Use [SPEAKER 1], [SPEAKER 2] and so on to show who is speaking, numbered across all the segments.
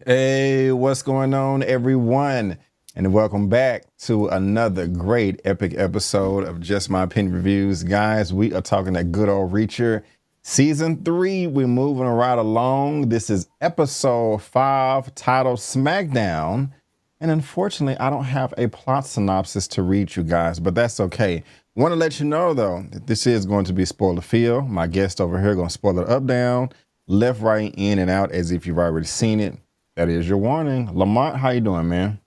[SPEAKER 1] Hey, what's going on, everyone? And welcome back to another great epic episode of Just My Opinion Reviews. Guys, we are talking that good old Reacher. Season 3, we're moving right along. This is episode 5, titled Smackdown. And unfortunately, I don't have a plot synopsis to read you guys, but that's okay. Want to let you know, though, that this is going to be spoiler-filled. My guest over here going to spoil it up, down, left, right, in, and out, as if you've already seen it. That is your warning. Lamont, how you doing, man?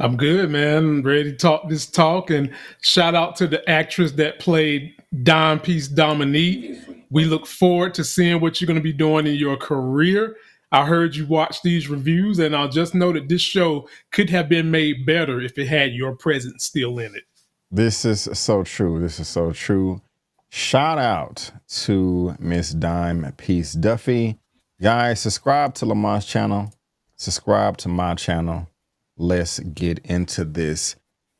[SPEAKER 2] I'm good, man. Ready to talk this talk, and shout out to the actress that played Dime Piece Dominique. We look forward to seeing what you're going to be doing in your career. I heard you watch these reviews, and I'll just know that this show could have been made better if it had your presence still in it.
[SPEAKER 1] This is so true. This is so true. Shout out to Miss Dime Piece Duffy. Guys, subscribe to Lamont's channel. Subscribe to my channel. Let's get into this.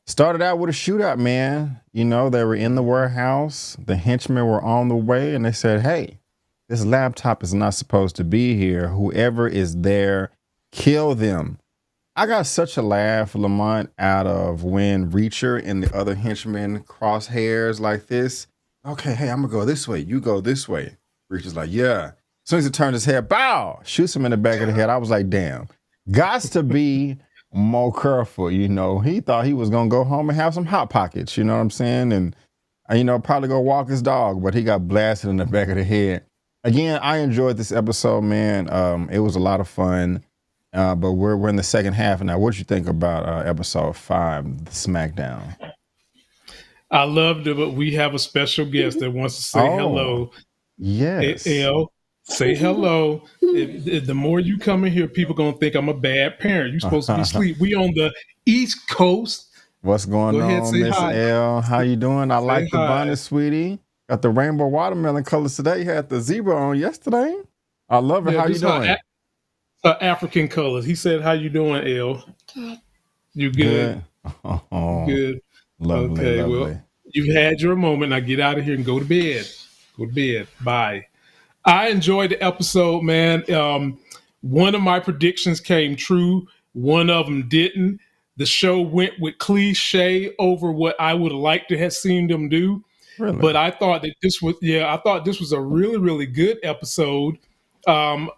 [SPEAKER 1] Started out with a shootout, man. You know, they were in the warehouse. The henchmen were on the way, and they said, hey, this laptop is not supposed to be here. Whoever is there, kill them. I got such a laugh, Lamont, out of when Reacher and the other henchmen cross hairs like this. Okay, hey, I'm going to go this way. You go this way. Reacher's like, yeah. As soon as he turns his head, bow, shoots him in the back of the head. I was like, damn, gots to be more careful. You know, he thought he was going to go home and have some Hot Pockets, you know what I'm saying? And, you know, probably go walk his dog, but he got blasted in the back of the head. Again, I enjoyed this episode, man. It was a lot of fun, but we're in the second half now. What did you think about episode 5, the Smackdown?
[SPEAKER 2] I loved it, but we have a special guest that wants to say hello.
[SPEAKER 1] Yes.
[SPEAKER 2] Say hello. The more you come in here, people going to think I'm a bad parent. You're supposed to be asleep. We on the East Coast.
[SPEAKER 1] What's going on, Miss L? How you doing? I like the bonnet, sweetie. Got the rainbow watermelon colors today. You had the zebra on yesterday. I love it. How you doing?
[SPEAKER 2] African colors. He said, how you doing, L? You good?
[SPEAKER 1] Oh,
[SPEAKER 2] good.
[SPEAKER 1] Lovely,
[SPEAKER 2] okay,
[SPEAKER 1] lovely.
[SPEAKER 2] Well, you've had your moment. Now get out of here and go to bed. Go to bed. Bye. I enjoyed the episode, man. One of my predictions came true. One of them didn't. The show went with cliche over what I would have liked to have seen them do.
[SPEAKER 1] Really?
[SPEAKER 2] But I thought that this was a really, really good episode. I'm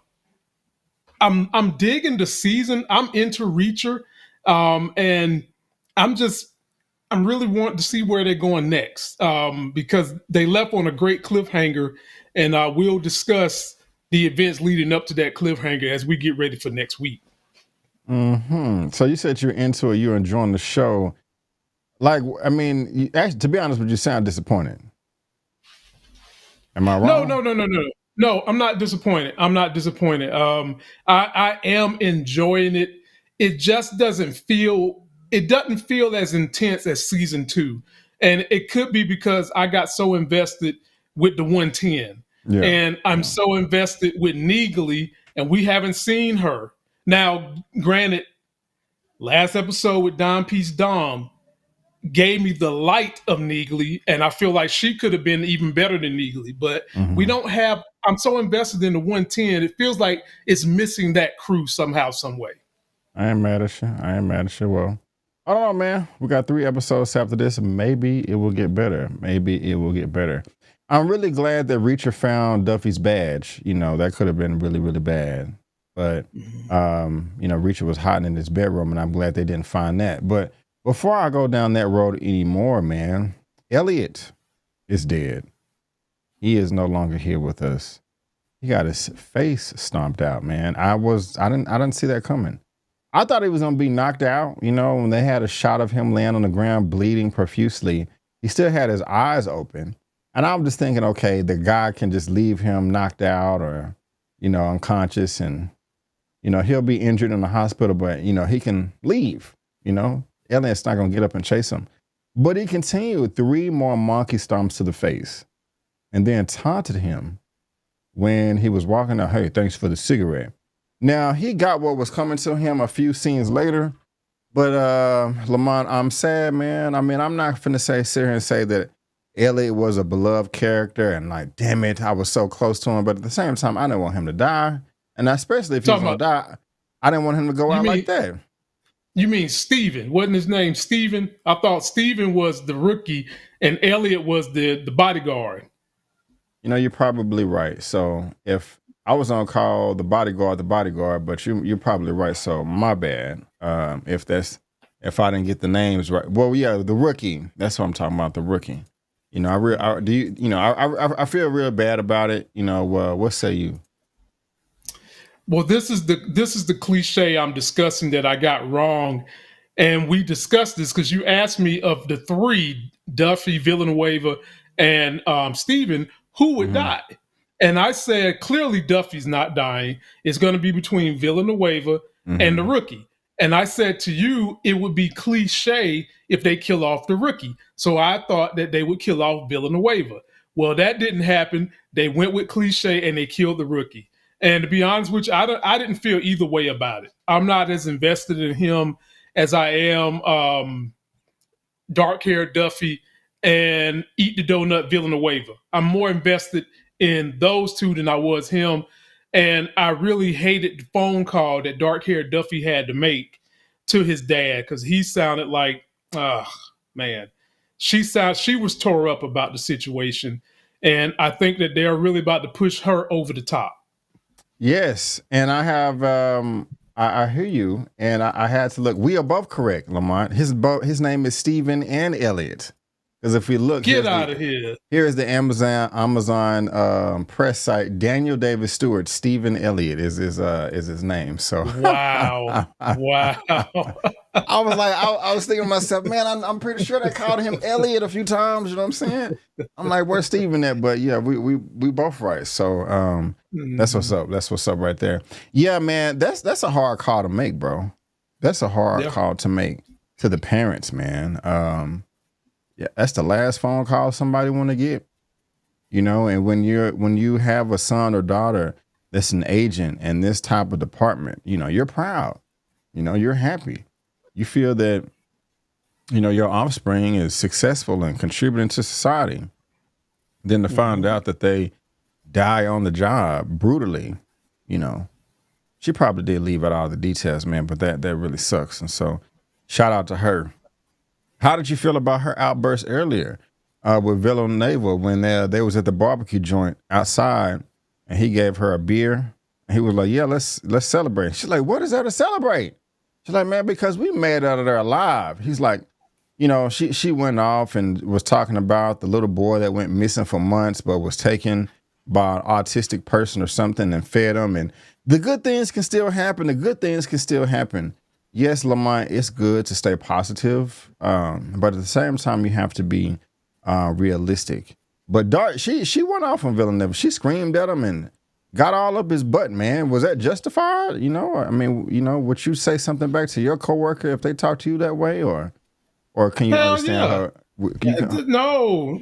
[SPEAKER 2] digging the season. I'm into Reacher. And I'm really wanting to see where they're going next. Because they left on a great cliffhanger. And we'll discuss the events leading up to that cliffhanger as we get ready for next week.
[SPEAKER 1] Mm-hmm. So you said you're into it. You're enjoying the show. Like, I mean, actually, to be honest with you, sound disappointed. Am I wrong?
[SPEAKER 2] No, I'm not disappointed. I am enjoying it. It just doesn't feel as intense as season 2. And it could be because I got so invested with the 110. Yeah, and I'm so invested with Neagley, and we haven't seen her. Now, granted, last episode with Dime Piece Dom gave me the light of Neagley, and I feel like she could have been even better than Neagley. But we don't have, I'm so invested in the 110, it feels like it's missing that crew somehow, some way.
[SPEAKER 1] I ain't mad at you. Well, I don't know, man. We got 3 episodes after this. Maybe it will get better. I'm really glad that Reacher found Duffy's badge. You know, that could have been really, really bad. But, you know, Reacher was hiding in his bedroom, and I'm glad they didn't find that. But before I go down that road anymore, man, Elliot is dead. He is no longer here with us. He got his face stomped out, man. I didn't see that coming. I thought he was going to be knocked out. You know, when they had a shot of him laying on the ground bleeding profusely, he still had his eyes open. And I'm just thinking, okay, the guy can just leave him knocked out or, you know, unconscious, and, you know, he'll be injured in the hospital, but, you know, he can leave. You know, Elliot's not going to get up and chase him. But he continued 3 more monkey stomps to the face and then taunted him when he was walking out. Hey, thanks for the cigarette. Now, he got what was coming to him a few scenes later. But, Lamont, I'm sad, man. I mean, I'm not finna sit here and say that Elliot was a beloved character and like, damn it, I was so close to him. But at the same time, I didn't want him to die. And especially if he was
[SPEAKER 2] Talking
[SPEAKER 1] gonna
[SPEAKER 2] about,
[SPEAKER 1] die, I didn't want him to go
[SPEAKER 2] you
[SPEAKER 1] out like
[SPEAKER 2] mean
[SPEAKER 1] that.
[SPEAKER 2] you mean Steven? Wasn't his name Steven? I thought Steven was the rookie and Elliot was the bodyguard.
[SPEAKER 1] You know, you're probably right. So if I was on call the bodyguard, but you're probably right. So my bad. If I didn't get the names right. Well, yeah, the rookie. That's what I'm talking about. The rookie. You know, I feel real bad about it. You know, what say you?
[SPEAKER 2] Well, this is the cliche I'm discussing that I got wrong, and we discussed this because you asked me of the three, Duffy, Villanueva, and Steven, who would
[SPEAKER 1] Mm-hmm.
[SPEAKER 2] die, and I said clearly Duffy's not dying. It's going to be between Villanueva and the
[SPEAKER 1] Mm-hmm.
[SPEAKER 2] rookie. And I said to you, it would be cliche if they kill off the rookie. So I thought that they would kill off Villanueva. Well, that didn't happen. They went with cliche and they killed the rookie. And to be honest with you, I didn't feel either way about it. I'm not as invested in him as I am dark haired Duffy and eat the donut Villanueva. I'm more invested in those two than I was him. And I really hated the phone call that dark haired Duffy had to make to his dad because he sounded like, oh man, she was tore up about the situation. And I think that they're really about to push her over the top.
[SPEAKER 1] Yes, and I have I hear you, and I had to look. We are both correct, Lamont. His name is Stephen and Elliot. Because if we look,
[SPEAKER 2] Get out of here.
[SPEAKER 1] Here is the Amazon press site. Daniel Davis Stewart, Stephen Elliott is his name. So
[SPEAKER 2] wow, wow.
[SPEAKER 1] I was like, I was thinking to myself, man, I'm pretty sure they called him Elliot a few times. You know what I'm saying? I'm like, where's Stephen at? But yeah, we both right. So that's what's up. That's what's up right there. Yeah, man, that's a hard call to make, bro. That's a hard call to make to the parents, man. Yeah, that's the last phone call somebody want to get. You know, and when you have a son or daughter that's an agent in this type of department, you know, you're proud. You know, you're happy. You feel that, you know, your offspring is successful and contributing to society. Then to find out that they die on the job brutally, you know, she probably did leave out all the details, man, but that really sucks. And so shout out to her. How did you feel about her outburst earlier with Villanueva when they was at the barbecue joint outside and he gave her a beer? And he was like, yeah, let's celebrate. She's like, what is there to celebrate? She's like, man, because we made it out of there alive. He's like, you know, she went off and was talking about the little boy that went missing for months but was taken by an autistic person or something and fed him. And the good things can still happen. The good things can still happen. Yes, Lamont, it's good to stay positive, but at the same time, you have to be realistic. But Dart, she went off on Villanova. She screamed at him and got all up his butt, man. Was that justified? You know, I mean, you know, would you say something back to your coworker if they talk to you that way, or can you
[SPEAKER 2] Hell
[SPEAKER 1] understand
[SPEAKER 2] yeah.
[SPEAKER 1] her?
[SPEAKER 2] No.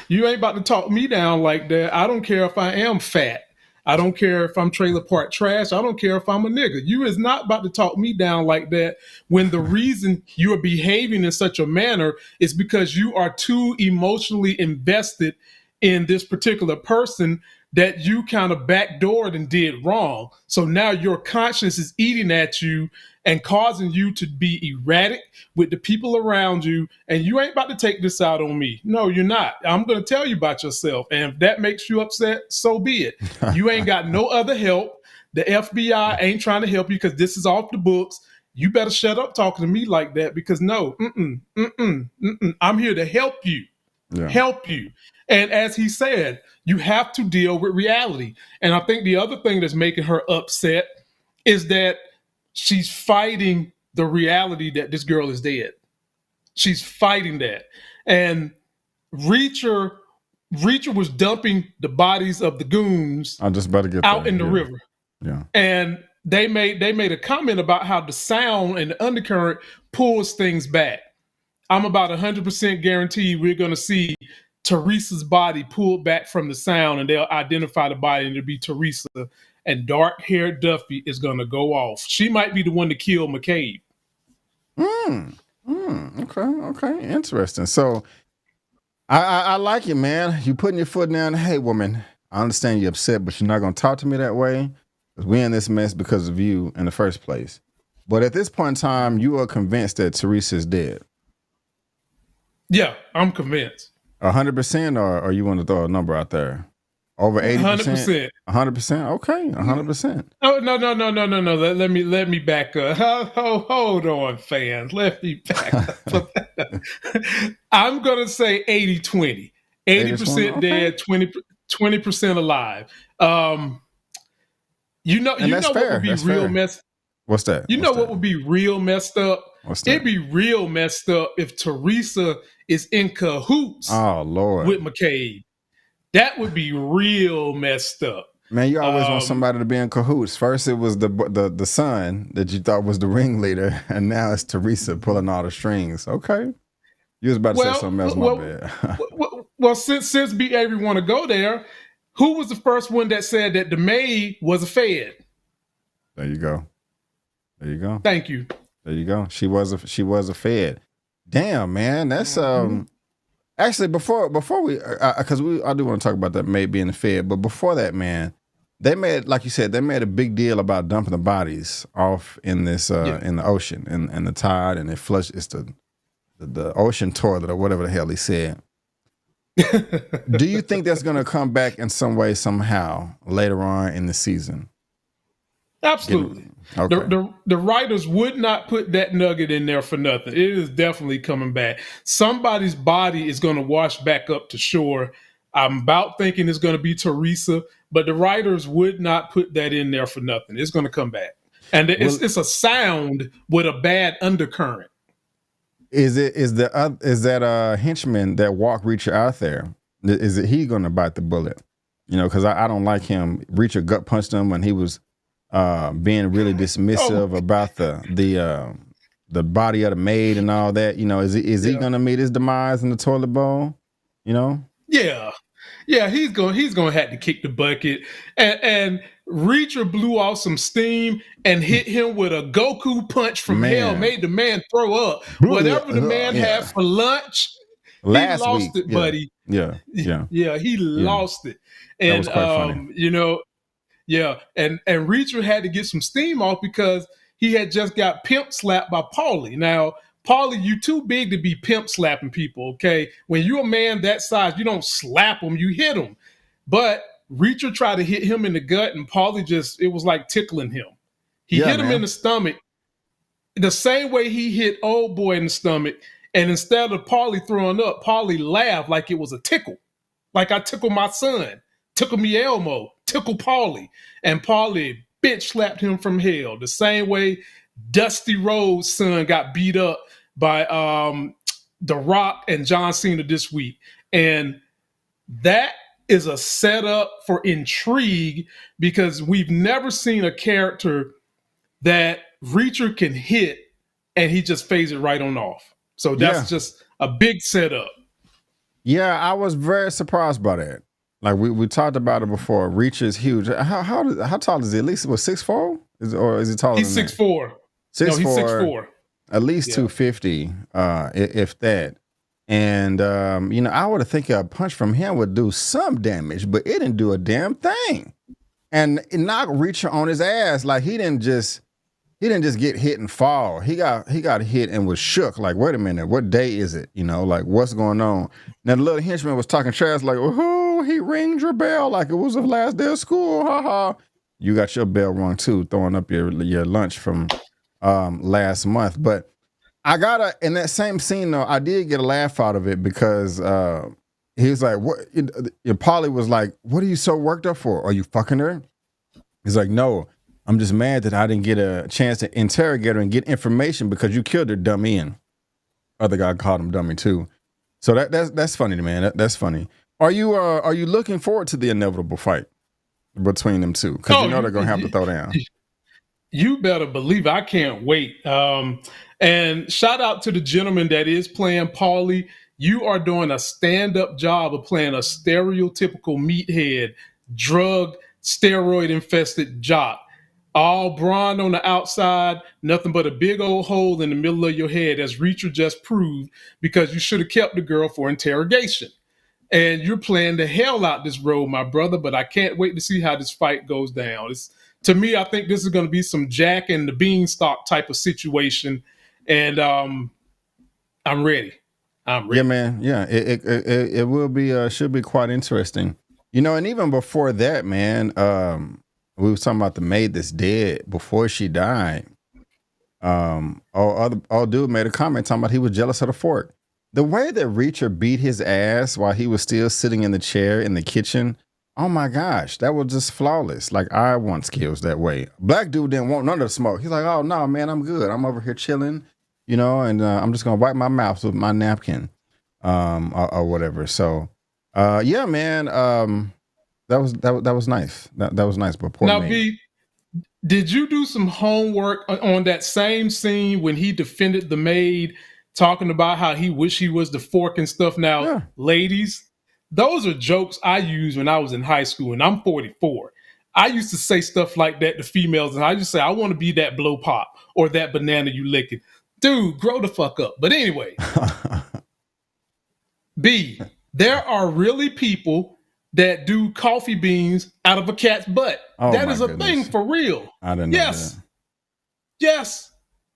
[SPEAKER 2] You ain't about to talk me down like that. I don't care if I am fat. I don't care if I'm trailer park trash. I don't care if I'm a nigga. You is not about to talk me down like that when the reason you are behaving in such a manner is because you are too emotionally invested in this particular person that you kind of backdoored and did wrong. So now your conscience is eating at you and causing you to be erratic with the people around you. And you ain't about to take this out on me. No, you're not. I'm going to tell you about yourself. And if that makes you upset, so be it. You ain't got no other help. The FBI ain't trying to help you because this is off the books. You better shut up talking to me like that because no, I'm here to help you.
[SPEAKER 1] Yeah.
[SPEAKER 2] Help you. And as he said, you have to deal with reality. And I think the other thing that's making her upset is that she's fighting the reality that this girl is dead. She's fighting that. And Reacher was dumping the bodies of the goons
[SPEAKER 1] I'm just about to get
[SPEAKER 2] out
[SPEAKER 1] there.
[SPEAKER 2] in the river.
[SPEAKER 1] Yeah.
[SPEAKER 2] And they made a comment about how the sound and the undercurrent pulls things back. I'm about 100% guaranteed we're going to see Teresa's body pulled back from the sound and they'll identify the body and it'll be Teresa. And dark-haired Duffy is going to go off. She might be the one to kill McCabe.
[SPEAKER 1] Okay. Interesting. So I like it, man. You putting your foot down. Hey, woman, I understand you're upset, but you're not gonna talk to me that way because we're in this mess because of you in the first place. But at this point in time, you are convinced that Teresa's dead.
[SPEAKER 2] Yeah, I'm convinced.
[SPEAKER 1] 100%, or you want to throw a number out there? Over 80%?
[SPEAKER 2] 100%.
[SPEAKER 1] 100%? Okay, 100%.
[SPEAKER 2] Oh no. Let me back up. Hold on, fans. Let me back up. I'm gonna say 80-20. 80%
[SPEAKER 1] Okay.
[SPEAKER 2] dead, 20% alive. You know
[SPEAKER 1] And that's
[SPEAKER 2] what
[SPEAKER 1] fair.
[SPEAKER 2] would be
[SPEAKER 1] That's
[SPEAKER 2] real
[SPEAKER 1] fair.
[SPEAKER 2] mess.
[SPEAKER 1] What's that?
[SPEAKER 2] You
[SPEAKER 1] What's
[SPEAKER 2] know what
[SPEAKER 1] that?
[SPEAKER 2] would be real messed up?
[SPEAKER 1] What's that?
[SPEAKER 2] It'd be real messed up if Teresa is in cahoots
[SPEAKER 1] Oh, Lord.
[SPEAKER 2] with McCabe. That would be real messed up.
[SPEAKER 1] Man, you always want somebody to be in cahoots. First, it was the son that you thought was the ringleader, and now it's Teresa pulling all the strings. Okay, you was about to say something else. My bad.
[SPEAKER 2] Well, since B. Avery want to go there, who was the first one that said that the maid was a Fed?
[SPEAKER 1] There you go. There you go.
[SPEAKER 2] Thank you.
[SPEAKER 1] There you go. She was a Fed. Damn, man, that's actually before we because I do want to talk about that maid being a Fed, but before that, man. They made, like you said, they made a big deal about dumping the bodies off in this in the ocean and the tide, and it flushed. It's the ocean toilet or whatever the hell he said. Do you think that's going to come back in some way, somehow later on in the season?
[SPEAKER 2] Absolutely. Okay. The writers would not put that nugget in there for nothing. It is definitely coming back. Somebody's body is going to wash back up to shore. I'm about thinking it's going to be Teresa, but the writers would not put that in there for nothing. It's going to come back. And it's a sound with a bad undercurrent.
[SPEAKER 1] Is that henchman that walked Reacher out there? Is it he going to bite the bullet? You know, because I don't like him. Reacher gut punched him when he was being really dismissive about the body of the maid and all that. You know, is he going to meet his demise in the toilet bowl? You know?
[SPEAKER 2] Yeah, he's going to have to kick the bucket. And Reacher blew off some steam and hit him with a Goku punch from hell, made the man throw up. Whatever the man had for lunch, he lost it, buddy.
[SPEAKER 1] Yeah,
[SPEAKER 2] he lost it. And
[SPEAKER 1] that was quite funny.
[SPEAKER 2] You know, and Reacher had to get some steam off because he had just got pimp slapped by Paulie. Now, Paulie, you too big to be pimp slapping people, okay? When you're a man that size, you don't slap them, you hit them. But Reacher tried to hit him in the gut, and Paulie it was like tickling him. He hit him in the stomach the same way he hit old boy in the stomach. And instead of Paulie throwing up, Paulie laughed like it was a tickle. Like I tickled my son, tickle me Elmo, tickle Paulie. And Paulie bitch slapped him from hell. The same way Dusty Rhodes' son got beat up by The Rock and John Cena this week. And that is a setup for intrigue because we've never seen a character that Reacher can hit and he just fades it right on off. So that's just a big setup.
[SPEAKER 1] Yeah, I was very surprised by that. Like we talked about it before. Reacher's huge. How tall is he? At least was 6'4"? Or is he taller?
[SPEAKER 2] He's 6'4".
[SPEAKER 1] 6'4".
[SPEAKER 2] No, he's 6'4".
[SPEAKER 1] At least 250, if that. And you know, I would have think a punch from him would do some damage, but it didn't do a damn thing. And it knocked Reacher on his ass. Like he didn't just get hit and fall. He got hit and was shook. Like, wait a minute, what day is it? You know, like what's going on? Now the little henchman was talking trash, like, oh, he rings your bell like it was the last day of school. Ha ha. You got your bell rung too, throwing up your lunch from last month. But I in that same scene though, I did get a laugh out of it because he was like, what? Paulie was like, what are you so worked up for? Are you fucking her? He's like, no. I'm just mad that I didn't get a chance to interrogate her and get information because you killed her, dummy. And other guy called him dummy too. So that's funny to me, man. That's funny. Are you looking forward to the inevitable fight between them two? Because you know they're gonna have to throw down.
[SPEAKER 2] You better believe I can't wait. And shout out to the gentleman that is playing Paulie. You are doing a stand-up job of playing a stereotypical meathead, drug, steroid-infested jock. All brawn on the outside, nothing but a big old hole in the middle of your head, as Reacher just proved, because you should have kept the girl for interrogation. and you're playing the hell out this role, my brother. But I can't wait to see how this fight goes down. To me, I think this is going to be some Jack and the Beanstalk type of situation, and I'm ready. I'm ready.
[SPEAKER 1] Yeah, man. Yeah, it will be should be quite interesting. And even before that, man, we were talking about the maid that's dead before she died. Old dude made a comment talking about he was jealous of the fork. The way that Reacher beat his ass while he was still sitting in the chair in the kitchen, oh my gosh, that was just flawless. Like, I want skills that way. Black dude didn't want none of the smoke. He's like, oh no, man, I'm good. I'm over here chilling, and I'm just gonna wipe my mouth with my napkin, or whatever. So, yeah, man, that was nice. That was nice. But poor
[SPEAKER 2] Now,
[SPEAKER 1] man.
[SPEAKER 2] B, did you do some homework on that same scene when he defended the maid, talking about how he wished he was the fork and stuff? Now,
[SPEAKER 1] Yeah.
[SPEAKER 2] ladies, those are jokes I used when I was in high school, and I'm 44. I used to say stuff like that to females, and I just say, I want to be that blow pop or that banana you licking. Dude, grow the fuck up. But anyway, B, there are really people that do coffee beans out of a cat's butt.
[SPEAKER 1] Oh,
[SPEAKER 2] that
[SPEAKER 1] my
[SPEAKER 2] is a
[SPEAKER 1] goodness.
[SPEAKER 2] thing for real.
[SPEAKER 1] I didn't know
[SPEAKER 2] Yes.
[SPEAKER 1] that.
[SPEAKER 2] Yes,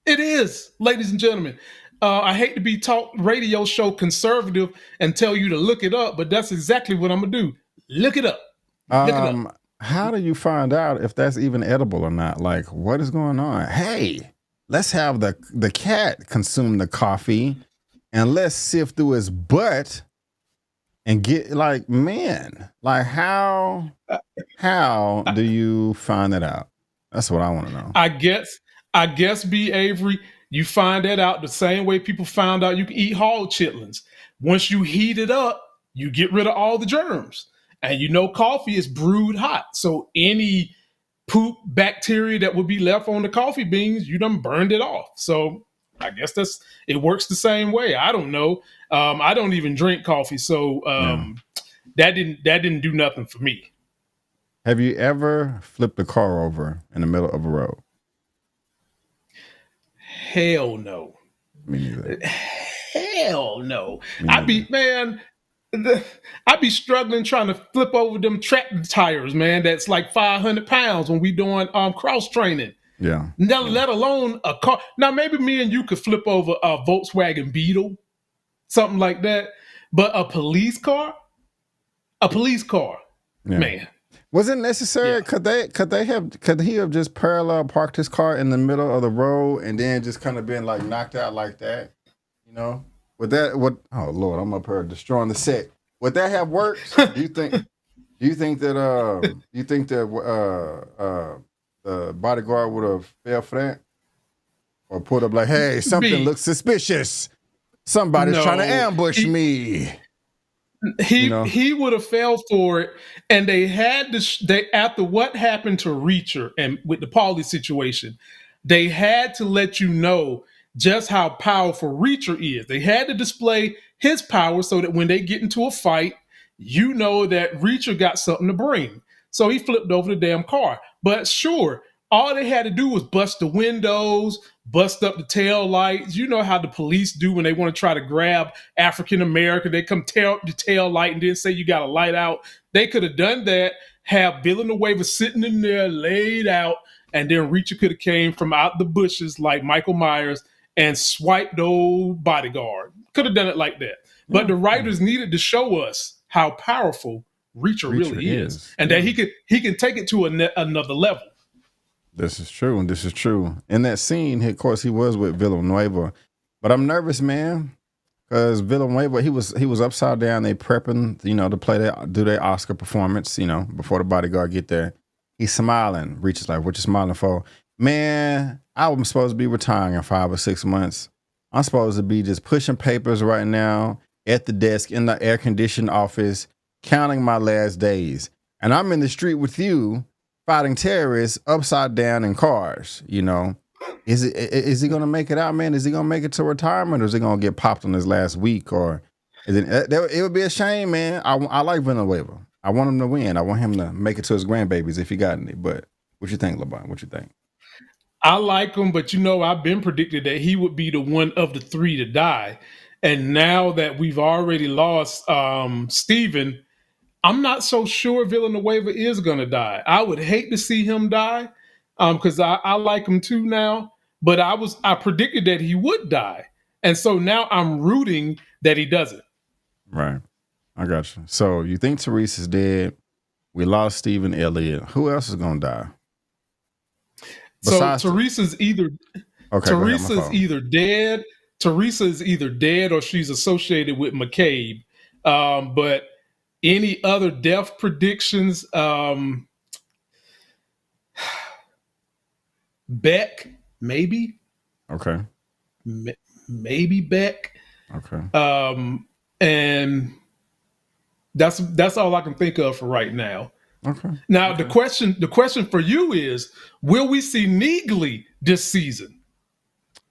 [SPEAKER 2] it is, ladies and gentlemen. I hate to be talk radio show conservative and tell you to look it up, but that's exactly what I'm gonna do. Look it up. Look it up.
[SPEAKER 1] How do you find out if that's even edible or not? Like, what is going on? Hey, let's have the cat consume the coffee, and let's sift through his butt and get, like, man, like, how do you find that out? That's what I want to know.
[SPEAKER 2] I guess, B. Avery, you find that out the same way people found out you can eat hog chitlins. Once you heat it up, you get rid of all the germs. And coffee is brewed hot. So any poop bacteria that would be left on the coffee beans, you done burned it off. So I guess it works the same way. I don't know. I don't even drink coffee. So that didn't do nothing for me.
[SPEAKER 1] Have you ever flipped a car over in the middle of a road?
[SPEAKER 2] Hell no.
[SPEAKER 1] Me neither.
[SPEAKER 2] Hell no. I'd be struggling trying to flip over them tractor tires, man. That's like 500 pounds when we doing cross training.
[SPEAKER 1] Yeah.
[SPEAKER 2] Let alone a car. Now maybe me and you could flip over a Volkswagen Beetle, something like that. But a police car, man.
[SPEAKER 1] Was it necessary? Yeah. Could he have just parallel parked his car in the middle of the road and then just kind of been like knocked out like that? Oh Lord, I'm up here destroying the set. Would that have worked? Do you think that the bodyguard would have fell for that? Or pulled up like, hey, something looks suspicious. Somebody's trying to ambush me.
[SPEAKER 2] He would have fell for it, and they had to. After what happened to Reacher and with the Paulie situation, they had to let you know just how powerful Reacher is. They had to display his power so that when they get into a fight, you know that Reacher got something to bring. So he flipped over the damn car. But sure, all they had to do was bust the windows, bust up the tail lights. You know how the police do when they want to try to grab African American. They come tear up the tail light and then say you got a light out. They could have done that, have Villanueva sitting in there laid out, and then Reacher could have came from out the bushes like Michael Myers and swiped the old bodyguard. Could have done it like that. But the writers needed to show us how powerful Reacher really is. And that he can take it to another level.
[SPEAKER 1] This is true. In that scene, of course, he was with Villanueva. But I'm nervous, man, because Villanueva, he was upside down. They prepping, to do their Oscar performance, before the bodyguard get there. He's smiling. Reacher's like, what you smiling for? Man, I'm supposed to be retiring in 5 or 6 months. I'm supposed to be just pushing papers right now at the desk in the air-conditioned office, counting my last days. And I'm in the street with you, fighting terrorists upside down in cars. Is he gonna make it out, man? Is he gonna make it to retirement, or is he gonna get popped on his last week? Or it would be a shame, man. I like Villanueva. I want him to win. I want him to make it to his grandbabies if he got any. But what you think, LeBron? What you think?
[SPEAKER 2] I like him, but I've been predicted that he would be the one of the three to die. And now that we've already lost Steven, I'm not so sure Villanueva is going to die. I would hate to see him die because I like him too now. But I predicted that he would die, and so now I'm rooting that he doesn't.
[SPEAKER 1] Right. I got you. So you think Teresa's dead? We lost Stephen Elliott. Who else is gonna die?
[SPEAKER 2] So
[SPEAKER 1] Besides
[SPEAKER 2] Teresa's either dead. Teresa is either dead or she's associated with McCabe. But any other death predictions? Beck, maybe.
[SPEAKER 1] Okay.
[SPEAKER 2] Maybe Beck.
[SPEAKER 1] Okay.
[SPEAKER 2] And that's all I can think of for right now.
[SPEAKER 1] Okay.
[SPEAKER 2] Now the question for you is: will we see Neagley this season?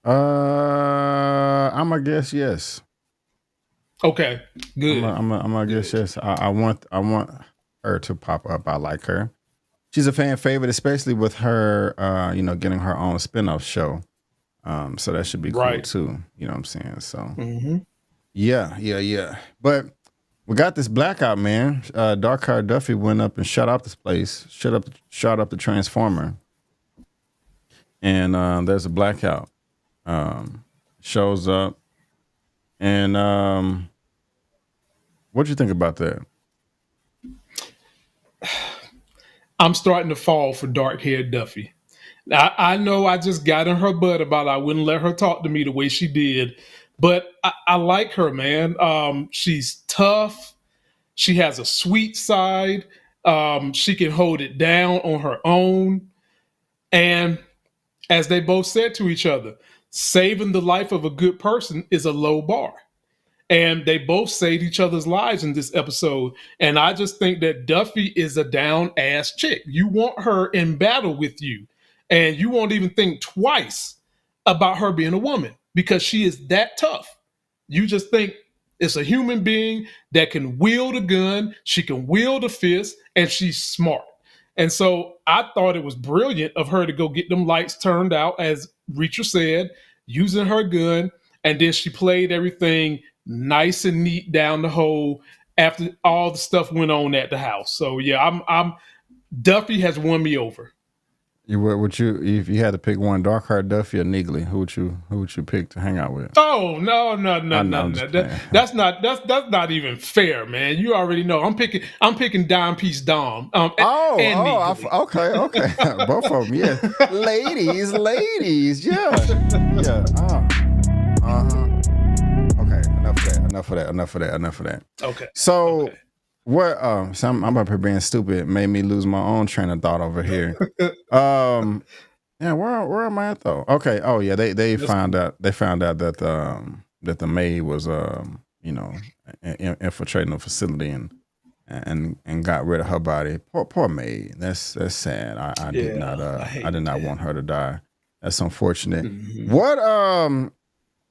[SPEAKER 1] I'm gonna guess yes.
[SPEAKER 2] Okay, good.
[SPEAKER 1] I'm gonna guess yes. I want her to pop up. I like her. She's a fan favorite, especially with her, getting her own spinoff show. So that should be cool too. You know what I'm saying? So yeah. But we got this blackout, man. Dark Card Duffy went up and shut up this place. Shut up the transformer. And there's a blackout. Shows up. And what'd you think about that?
[SPEAKER 2] I'm starting to fall for dark-haired Duffy. I know I just got in her butt about I wouldn't let her talk to me the way she did, but I like her, man. She's tough. She has a sweet side. She can hold it down on her own. And as they both said to each other, saving the life of a good person is a low bar. And they both saved each other's lives in this episode. And I just think that Duffy is a down ass chick. You want her in battle with you. And you won't even think twice about her being a woman because she is that tough. You just think it's a human being that can wield a gun, she can wield a fist, and she's smart. And so I thought it was brilliant of her to go get them lights turned out, as Reacher said, using her gun. And then she played everything nice and neat down the hole after all the stuff went on at the house. So yeah, I'm Duffy has won me over.
[SPEAKER 1] Would you, if you had to pick one, Darkheart Duffy or Neagley, who would you pick to hang out with?
[SPEAKER 2] Oh no. That's not even fair, man. You already know. I'm picking Dime Piece Dom.
[SPEAKER 1] Okay. Both of them, yeah. ladies, yeah. Okay, enough of that.
[SPEAKER 2] Okay.
[SPEAKER 1] So what? So I'm up here being stupid. Made me lose my own train of thought over here. Yeah. Where am I at though? Okay. Oh yeah. They found out. They found out that the maid was infiltrating the facility and got rid of her body. Poor maid. That's sad. I did not want her to die. That's unfortunate. Mm-hmm.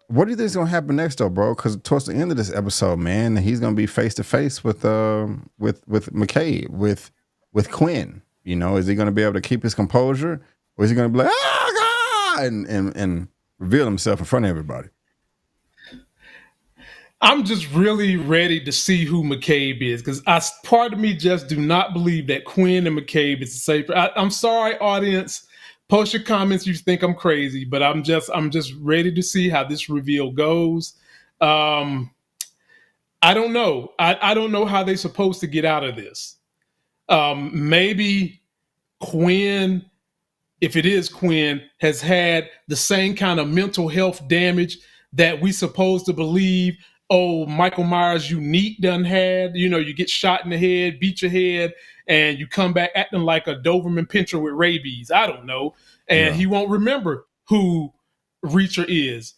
[SPEAKER 1] What do you think is gonna happen next, though, bro? Because towards the end of this episode, man, he's gonna be face to face with McCabe, with Quinn. You know, is he gonna be able to keep his composure, or is he gonna be like, oh God, and reveal himself in front of everybody?
[SPEAKER 2] I'm just really ready to see who McCabe is, because part of me just do not believe that Quinn and McCabe is the same. I'm sorry, audience. Post your comments. You think I'm crazy, but I'm just ready to see how this reveal goes. I don't know. I don't know how they're supposed to get out of this. Maybe Quinn, if it is Quinn, has had the same kind of mental health damage that we supposed to believe. Oh, Michael Myers unique done had. You know, you get shot in the head, beat your head, and you come back acting like a Doberman Pinscher with rabies. I don't know. And he won't remember who Reacher is.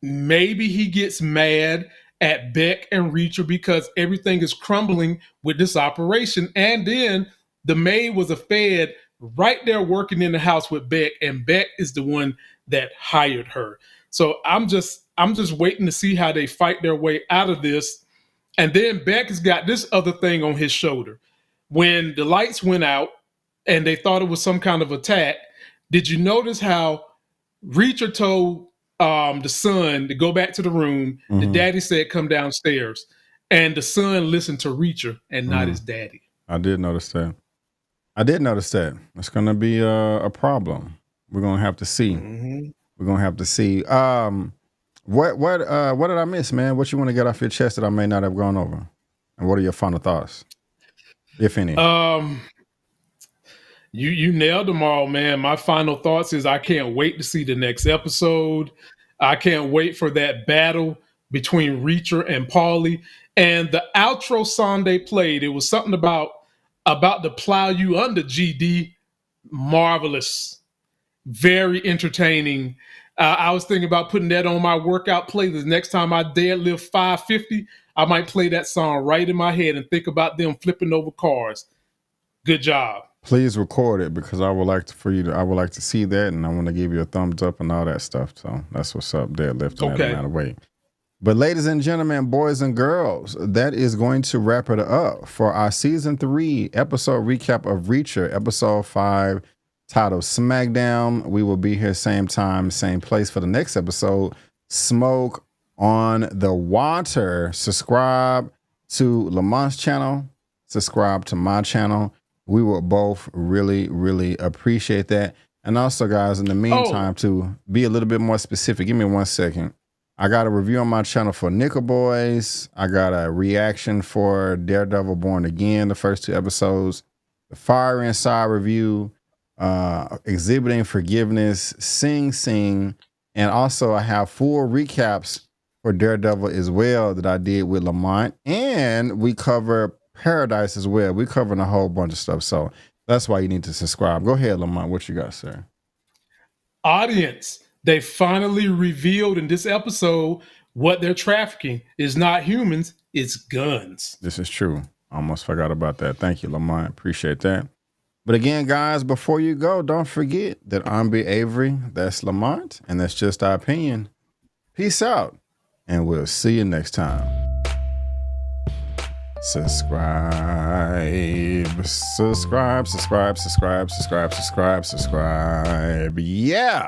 [SPEAKER 2] Maybe he gets mad at Beck and Reacher because everything is crumbling with this operation. And then the maid was a Fed right there working in the house with Beck, and Beck is the one that hired her. So I'm just waiting to see how they fight their way out of this. And then Beck has got this other thing on his shoulder. When the lights went out and they thought it was some kind of attack, did you notice how Reacher told the son to go back to the room. The daddy said, come downstairs. And the son listened to Reacher and not his daddy.
[SPEAKER 1] I did notice that. It's going to be a problem. We're going to have to see. We're going to have to see. What did I miss, man? What you want to get off your chest that I may not have gone over? And what are your final thoughts, if any?
[SPEAKER 2] You nailed them all, man. My final thoughts is I can't wait to see the next episode. I can't wait for that battle between Reacher and Paulie. And the outro song they played, it was something about to plow you under, GD. Marvelous. Very entertaining. I was thinking about putting that on my workout playlist. Next time I deadlift 550, I might play that song right in my head and think about them flipping over cars. Good job.
[SPEAKER 1] Please record it, because I would like to see that, and I want to give you a thumbs up and all that stuff. So that's what's up, deadlifting that amount of weight. But ladies and gentlemen, boys and girls, that is going to wrap it up for our season 3 episode recap of Reacher, episode 5, titled Smackdown. We will be here same time, same place for the next episode, Smoke on the Water. Subscribe to Lamont's channel, subscribe to my channel. We will both really, really appreciate that. And also, guys, in the meantime, to be a little bit more specific, give me 1 second. I got a review on my channel for Nickel Boys. I got a reaction for Daredevil Born Again, the first 2 episodes. The Fire Inside review, Exhibiting Forgiveness, Sing Sing. And also, I have full recaps for Daredevil as well that I did with Lamont. And we cover Paradise as well. We're covering a whole bunch of stuff. So that's why you need to subscribe. Go ahead, Lamont. What you got, sir?
[SPEAKER 2] Audience, they finally revealed in this episode what they're trafficking is not humans, it's guns.
[SPEAKER 1] This is true. Almost forgot about that. Thank you, Lamont. Appreciate that. But again, guys, before you go, don't forget that I'm B. Avery. That's Lamont. And that's just our opinion. Peace out. And we'll see you next time. Subscribe. Yeah.